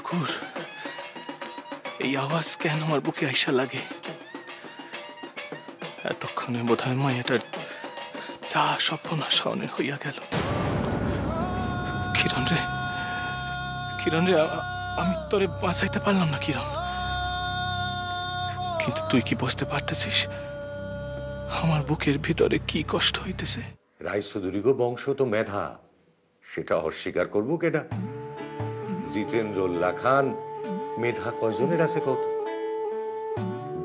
ঠাকুর, এই আওয়াজ কেন আমার বুকে আইসা লাগে? এতক্ষণে বোধ হয় মায়াটার যা সর্বনাশ হইয়া গেল। কিরণ রে, কিরণ রে, আমি তোরে বাঁচাইতে পারলাম না কিরণ, কিন্তু তুই কি বুঝতে পারতেছিস আমার বুকের ভিতরে কি কষ্ট হইতেছে? রায়চৌধুরী বংশ তো মেধা, সেটা অস্বীকার করবো কেডা? জিতেন্দ্রুল্লাহ খান মেধা কয়জনের আছে কত?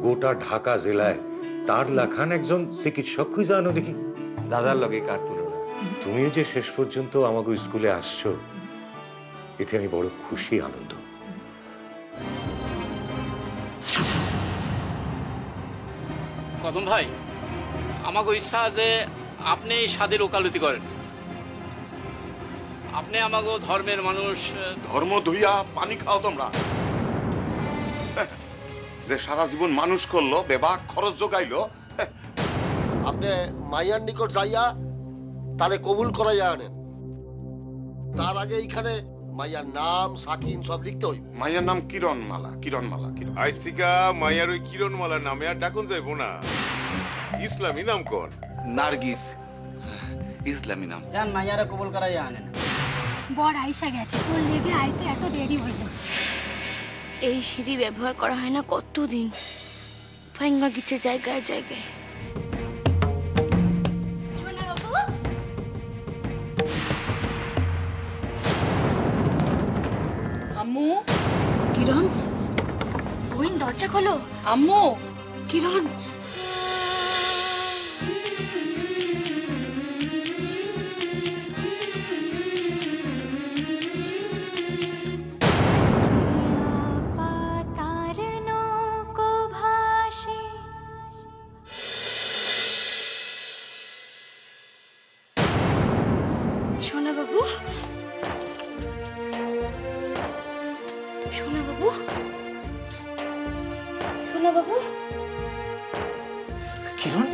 গোটা ঢাকা জেলায় তার লাখান একজন চিকিৎসক খুঁজে আনো দেখি। দাদার লগে কার তুলনা? তুমিও যে শেষ পর্যন্ত আমাকে স্কুলে আসছো, এতে আমি বড় খুশি, আনন্দ। কদম ভাই, আমাকে ইচ্ছা যে আপনি স্বাদের ওকালতি করেন। আপনি আমাকে ধর্মের মানুষ। ধর্ম ধুইয়া পানি খাও তোমরা? যে সারা জীবন মানুষ করলো, বেবাক খরচ জোগাইলো। আপনি মাইয়ার নিকট যাইয়া তারে কবুল করাইয়া আনেন। তার আগে এইখানে মাইয়ার নাম সাকিন সব লিখতে হইব। মাইয়ার নাম কিরণমালা। কিরণমালা কিরণ আজ থেকে মাইয়ার ওই কিরণমালা নামে আর ডাকুন যাইবো না, ইসলামী নাম কোন? নার্গিস, ইসলামী নাম। জান মাইয়ারা কবুল করাইয়া আনেন। বড় আইসা গেছে, তোর লেগে আইতে এত দেরি হইল। এই সিঁড়ি ব্যবহার করা হয় না কতদিন, ভাঙ্গা গেছে জায়গায় জায়গায়। আম্মু, কিরণ, ওইন দরজা খোলো। আম্মু, কিরণ, সোনা বাবু, সোনা বাবু, সোনা বাবু। কিরণ,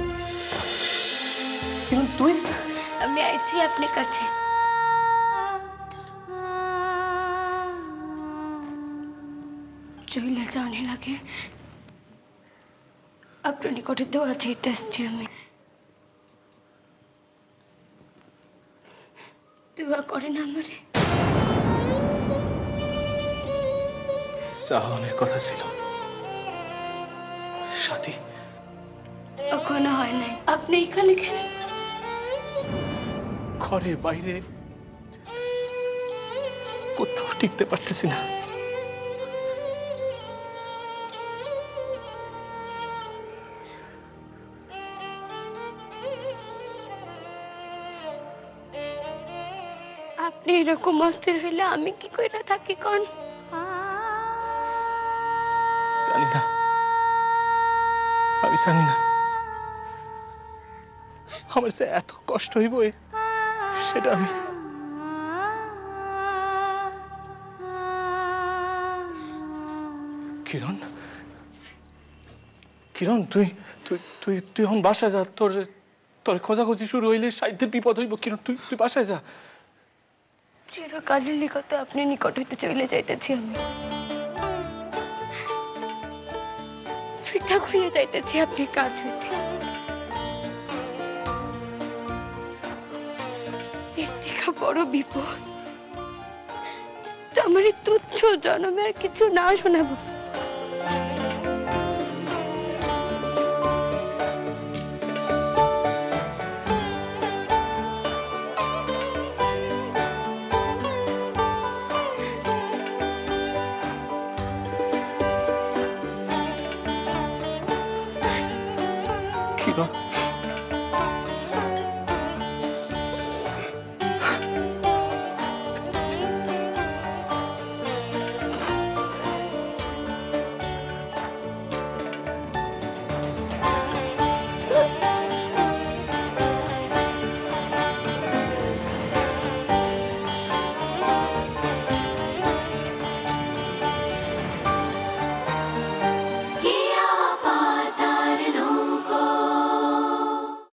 কিরণ তুই? আমি আইছি আপনার কাছে। চলে যাওয়ার লাগে আপনার নিকটে দোয়া চাইতে আসছি আমি। দোয়া করেন আমারে। চাহনের কথা ছিল সাথী, এখনো হয় নাই। আপনি এখানে কেন? ঘরে বাইরে কোথাও টিকতে পারতেছি না। আপনি এরকম অস্থির হইলে আমি কি কইরা থাকি কোন? জানি না, আমি জানি না আমার যে এত কষ্ট হইব সেটা আমি। কিরণ, কিরণ তুই তুই তুই তুই এখন বাসায় যা। তোর তোর খোঁজাখুঁজি শুরু হইলে সাহিত্যের বিপদ হইব। কিরণ তুই তুই বাসায় যা। চিরকালের নিকটে আপনি নিকট হইতে চলে যাইতেছি আমি। পৃথক হইয়া যাইতেছি আপনি কাজ হইতে। এর থেকে বড় বিপদ আমার তুচ্ছ জন্মে আর কিছু না শোনাবো।